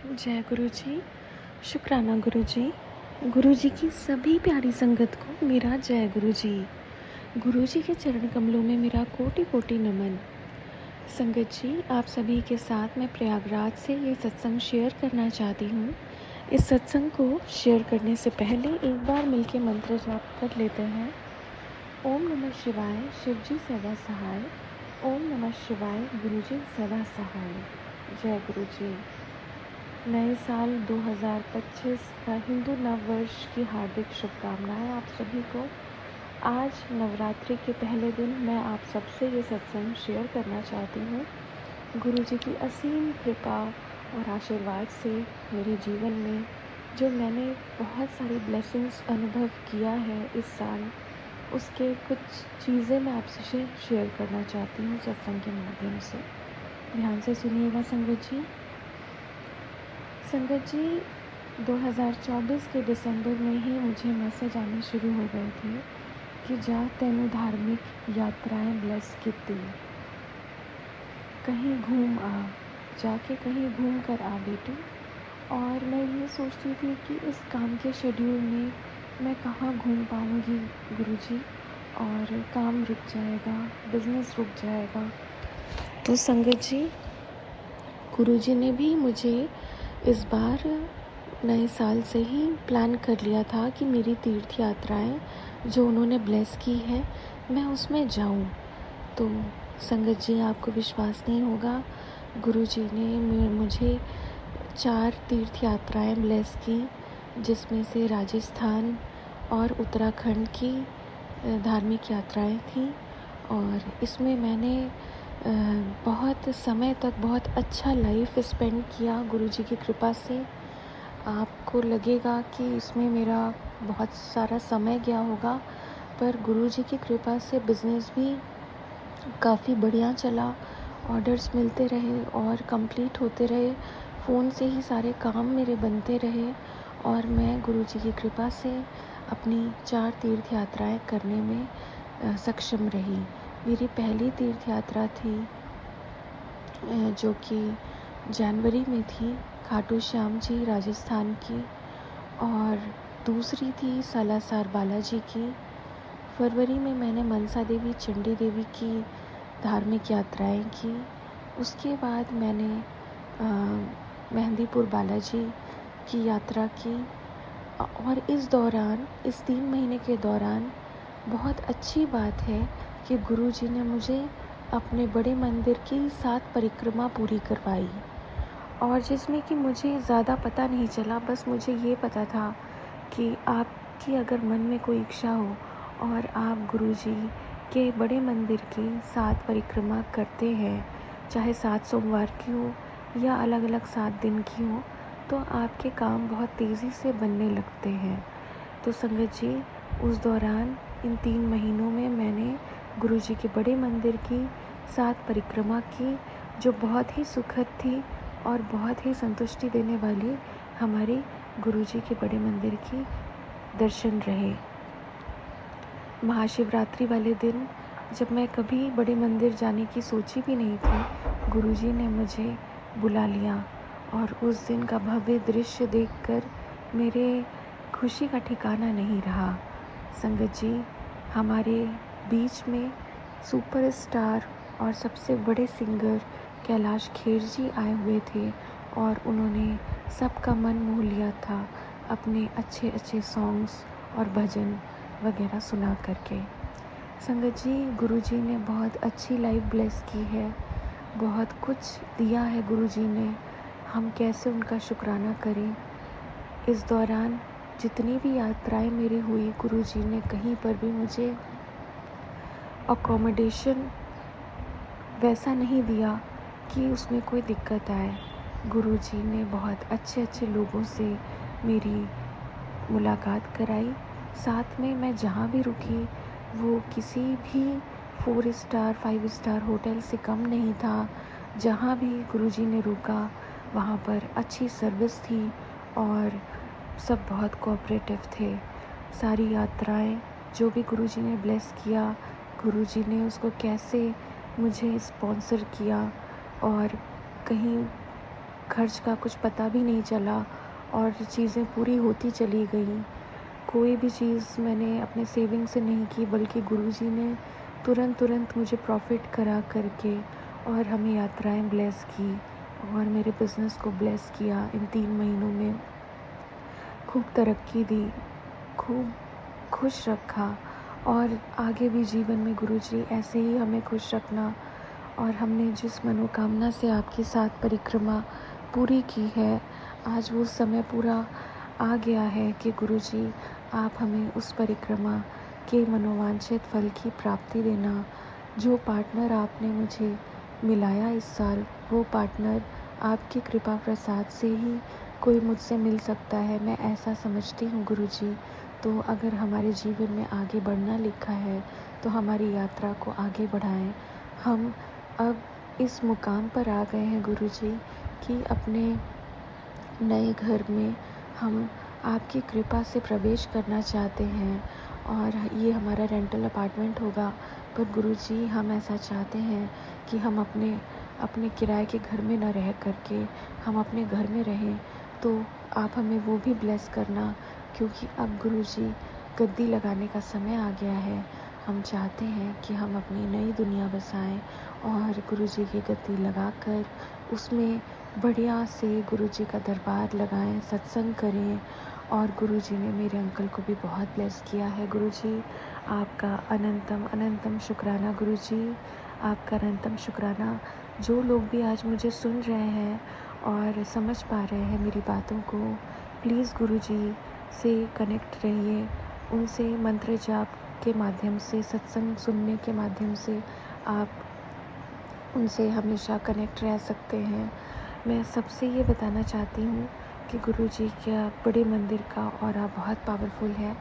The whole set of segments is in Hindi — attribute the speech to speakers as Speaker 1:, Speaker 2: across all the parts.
Speaker 1: जय गुरु जी। शुक्राना गुरु जी। गुरु जी की सभी प्यारी संगत को मेरा जय गुरु जी। गुरु जी के चरण कमलों में मेरा कोटि कोटि नमन। संगत जी, आप सभी के साथ मैं प्रयागराज से ये सत्संग शेयर करना चाहती हूँ। इस सत्संग को शेयर करने से पहले एक बार मिलके मंत्र जाप कर लेते हैं। ओम नमः शिवाय, शिव जी सदा सहाय। ओम नमः शिवाय, गुरु जी सदा सहाय। जय गुरु जी। नए साल 2025 का हिंदू नव वर्ष की हार्दिक शुभकामनाएं आप सभी को। आज नवरात्रि के पहले दिन मैं आप सबसे ये सत्संग शेयर करना चाहती हूँ। गुरु जी की असीम कृपा और आशीर्वाद से मेरे जीवन में जो मैंने बहुत सारी ब्लेसिंग्स अनुभव किया है इस साल, उसके कुछ चीज़ें मैं आपसे शेयर करना चाहती हूँ सत्संग के माध्यम से। ध्यान से सुनिएगा संगत जी। संगत जी, 2024 के दिसंबर में ही मुझे मैसेज आने शुरू हो गए थे कि जा तेनू धार्मिक यात्राएं ब्लेस कीती, कहीं घूम आ, जाके कहीं घूम कर आ बेटी। और मैं ये सोचती थी कि इस काम के शेड्यूल में मैं कहाँ घूम पाऊँगी गुरुजी, और काम रुक जाएगा, बिज़नेस रुक जाएगा। तो संगत जी, गुरुजी ने भी मुझे इस बार नए साल से ही प्लान कर लिया था कि मेरी तीर्थ यात्राएं जो उन्होंने ब्लेस की है मैं उसमें जाऊं। तो संगत जी, आपको विश्वास नहीं होगा, गुरुजी ने मुझे 4 तीर्थ यात्राएं ब्लेस की, जिसमें से राजस्थान और उत्तराखंड की धार्मिक यात्राएं थी। और इसमें मैंने बहुत समय तक बहुत अच्छा लाइफ स्पेंड किया गुरुजी की कृपा से। आपको लगेगा कि इसमें मेरा बहुत सारा समय गया होगा, पर गुरुजी की कृपा से बिज़नेस भी काफ़ी बढ़िया चला, ऑर्डर्स मिलते रहे और कंप्लीट होते रहे, फ़ोन से ही सारे काम मेरे बनते रहे और मैं गुरुजी की कृपा से अपनी 4 तीर्थ यात्राएं करने में सक्षम रही। मेरी पहली तीर्थ यात्रा थी जो कि जनवरी में थी, खाटू श्याम जी राजस्थान की, और दूसरी थी सालासर बालाजी की। फरवरी में मैंने मनसा देवी, चंडी देवी की धार्मिक यात्राएं की। उसके बाद मैंने मेहंदीपुर बालाजी की यात्रा की। और इस दौरान, इस 3 महीने के दौरान बहुत अच्छी बात है कि गुरुजी ने मुझे अपने बड़े मंदिर की 7 परिक्रमा पूरी करवाई, और जिसमें कि मुझे ज़्यादा पता नहीं चला। बस मुझे ये पता था कि आपकी अगर मन में कोई इच्छा हो और आप गुरुजी के बड़े मंदिर की 7 परिक्रमा करते हैं, चाहे 7 सोमवार की हो या अलग अलग 7 दिन की हो, तो आपके काम बहुत तेज़ी से बनने लगते हैं। तो संगत जी, उस दौरान इन 3 महीनों में मैंने गुरुजी के बड़े मंदिर की 7 परिक्रमा की, जो बहुत ही सुखद थी और बहुत ही संतुष्टि देने वाली हमारी गुरुजी के बड़े मंदिर की दर्शन रहे। महाशिवरात्रि वाले दिन, जब मैं कभी बड़े मंदिर जाने की सोची भी नहीं थी, गुरुजी ने मुझे बुला लिया और उस दिन का भव्य दृश्य देखकर मेरे खुशी का ठिकाना नहीं रहा। संगत जी, हमारे बीच में सुपरस्टार और सबसे बड़े सिंगर कैलाश खेर जी आए हुए थे और उन्होंने सबका मन मोह लिया था अपने अच्छे अच्छे सॉन्ग्स और भजन वगैरह सुना करके। संगत जी, गुरुजी ने बहुत अच्छी लाइफ ब्लेस की है, बहुत कुछ दिया है गुरुजी ने, हम कैसे उनका शुक्राना करें। इस दौरान जितनी भी यात्राएं मेरी हुई, गुरुजी ने कहीं पर भी मुझे अकोमोडेशन वैसा नहीं दिया कि उसमें कोई दिक्कत आए। गुरुजी ने बहुत अच्छे अच्छे लोगों से मेरी मुलाकात कराई। साथ में मैं जहाँ भी रुकी, वो किसी भी 4 स्टार 5 स्टार होटल से कम नहीं था। जहाँ भी गुरुजी ने रुका, वहाँ पर अच्छी सर्विस थी और सब बहुत कोऑपरेटिव थे। सारी यात्राएं जो भी गुरुजी ने ब्लेस किया, गुरुजी ने उसको कैसे मुझे स्पॉन्सर किया, और कहीं खर्च का कुछ पता भी नहीं चला और चीज़ें पूरी होती चली गई। कोई भी चीज़ मैंने अपने सेविंग से नहीं की, बल्कि गुरुजी ने तुरंत मुझे प्रॉफ़िट करा करके और हमें यात्राएं ब्लेस की और मेरे बिज़नेस को ब्लेस किया। इन 3 महीनों में खूब तरक्की दी, खूब खुश रखा और आगे भी जीवन में गुरुजी ऐसे ही हमें खुश रखना। और हमने जिस मनोकामना से आपके साथ परिक्रमा पूरी की है, आज वो समय पूरा आ गया है कि गुरुजी आप हमें उस परिक्रमा के मनोवांछित फल की प्राप्ति देना। जो पार्टनर आपने मुझे मिलाया इस साल, वो पार्टनर आपकी कृपा प्रसाद से ही कोई मुझसे मिल सकता है, मैं ऐसा समझती हूँ गुरुजी। तो अगर हमारे जीवन में आगे बढ़ना लिखा है तो हमारी यात्रा को आगे बढ़ाएं। हम अब इस मुकाम पर आ गए हैं गुरुजी कि अपने नए घर में हम आपकी कृपा से प्रवेश करना चाहते हैं और ये हमारा रेंटल अपार्टमेंट होगा। पर गुरुजी हम ऐसा चाहते हैं कि हम अपने किराए के घर में न रह करके हम अपने घर में रहें। तो आप हमें वो भी ब्लेस करना, क्योंकि अब गुरुजी गद्दी लगाने का समय आ गया है। हम चाहते हैं कि हम अपनी नई दुनिया बसाएं और गुरुजी की गद्दी लगाकर उसमें बढ़िया से गुरुजी का दरबार लगाएं, सत्संग करें। और गुरुजी ने मेरे अंकल को भी बहुत ब्लेस किया है। गुरुजी आपका अनंतम शुक्राना। गुरुजी आपका अनंतम शुक्राना। जो लोग भी आज मुझे सुन रहे हैं और समझ पा रहे हैं मेरी बातों को, प्लीज़ गुरुजी से कनेक्ट रहिए। उनसे मंत्र जाप के माध्यम से, सत्संग सुनने के माध्यम से आप उनसे हमेशा कनेक्ट रह सकते हैं। मैं सबसे ये बताना चाहती हूँ कि गुरुजी का बड़े मंदिर का ऑरा बहुत पावरफुल है।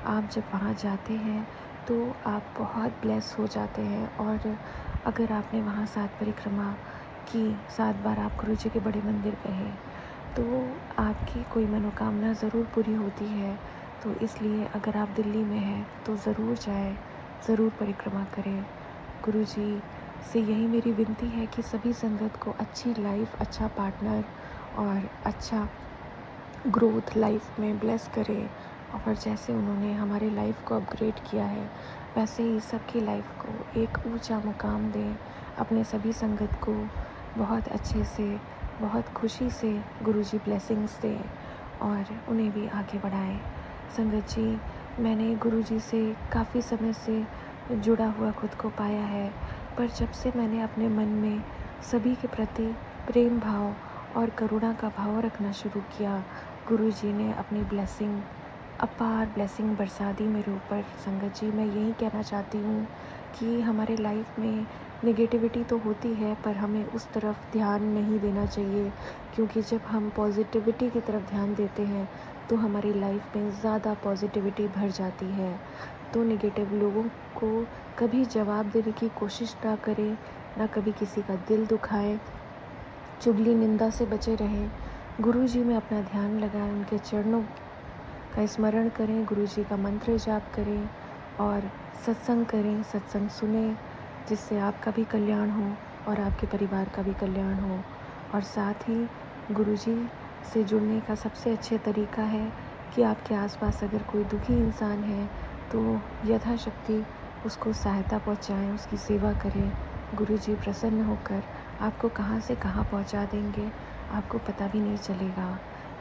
Speaker 1: आप जब वहाँ जाते हैं तो आप बहुत ब्लेस हो जाते हैं। और अगर आपने वहाँ 7 परिक्रमा की, 7 बार आप गुरुजी के बड़े मंदिर गए, तो आपकी कोई मनोकामना ज़रूर पूरी होती है। तो इसलिए अगर आप दिल्ली में हैं तो ज़रूर जाएं, ज़रूर परिक्रमा करें। गुरुजी से यही मेरी विनती है कि सभी संगत को अच्छी लाइफ, अच्छा पार्टनर और अच्छा ग्रोथ लाइफ में ब्लेस करें। और जैसे उन्होंने हमारे लाइफ को अपग्रेड किया है, वैसे ही सबकी लाइफ को एक ऊंचा मुकाम दें। अपने सभी संगत को बहुत अच्छे से, बहुत खुशी से गुरुजी ब्लेसिंग्स दें और उन्हें भी आगे बढ़ाएं। संगत जी, मैंने गुरुजी से काफ़ी समय से जुड़ा हुआ खुद को पाया है, पर जब से मैंने अपने मन में सभी के प्रति प्रेम भाव और करुणा का भाव रखना शुरू किया, गुरुजी ने अपनी ब्लेसिंग, अपार ब्लेसिंग बरसा दी मेरे ऊपर। संगत जी, मैं यही कहना चाहती हूँ कि हमारे लाइफ में नेगेटिविटी तो होती है, पर हमें उस तरफ ध्यान नहीं देना चाहिए, क्योंकि जब हम पॉजिटिविटी की तरफ ध्यान देते हैं तो हमारी लाइफ में ज़्यादा पॉजिटिविटी भर जाती है। तो नेगेटिव लोगों को कभी जवाब देने की कोशिश ना करें, ना कभी किसी का दिल दुखाएं, चुगली निंदा से बचे रहें। गुरुजी में अपना ध्यान लगाएं, उनके चरणों का स्मरण करें, गुरुजी का मंत्र जाप करें और सत्संग करें, सत्संग सुने, जिससे आपका भी कल्याण हो और आपके परिवार का भी कल्याण हो। और साथ ही गुरुजी से जुड़ने का सबसे अच्छा तरीका है कि आपके आसपास अगर कोई दुखी इंसान है तो यथाशक्ति उसको सहायता पहुंचाएं, उसकी सेवा करें। गुरुजी प्रसन्न होकर आपको कहाँ से कहाँ पहुंचा देंगे, आपको पता भी नहीं चलेगा।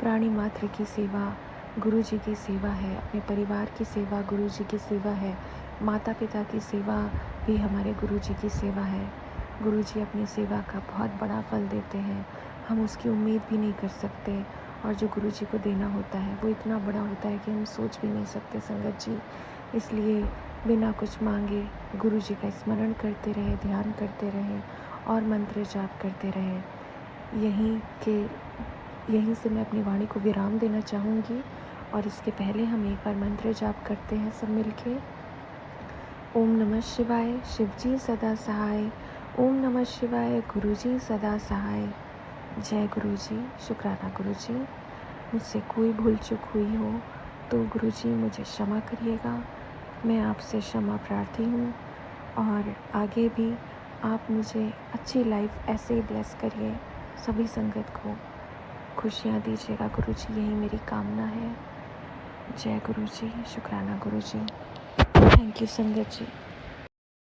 Speaker 1: प्राणी मात्र की सेवा गुरुजी की सेवा है, अपने परिवार की सेवा गुरुजी की सेवा है, माता पिता की सेवा भी हमारे गुरुजी की सेवा है। गुरुजी अपनी सेवा का बहुत बड़ा फल देते हैं, हम उसकी उम्मीद भी नहीं कर सकते। और जो गुरुजी को देना होता है वो इतना बड़ा होता है कि हम सोच भी नहीं सकते संगत जी। इसलिए बिना कुछ मांगे गुरुजी का स्मरण करते रहें, ध्यान करते रहें और मंत्र जाप करते रहें। यहीं से मैं अपनी वाणी को विराम देना चाहूँगी। और इसके पहले हम एक बार मंत्र जाप करते हैं सब मिलके। ओम नमः शिवाय, शिवजी सदा सहाय। ओम नमः शिवाय, गुरुजी सदा सहाय। जय गुरुजी। शुक्राना गुरुजी। मुझसे कोई भूल चूक हुई हो तो गुरुजी मुझे क्षमा करिएगा। मैं आपसे क्षमा प्रार्थी हूँ और आगे भी आप मुझे अच्छी लाइफ ऐसे ही ब्लेस करिए, सभी संगत को। खुशियाँ दीजिएगा गुरुजी, यही मेरी कामना है। जय गुरुजी, शुक्राना गुरुजी। थैंक यू संगत जी।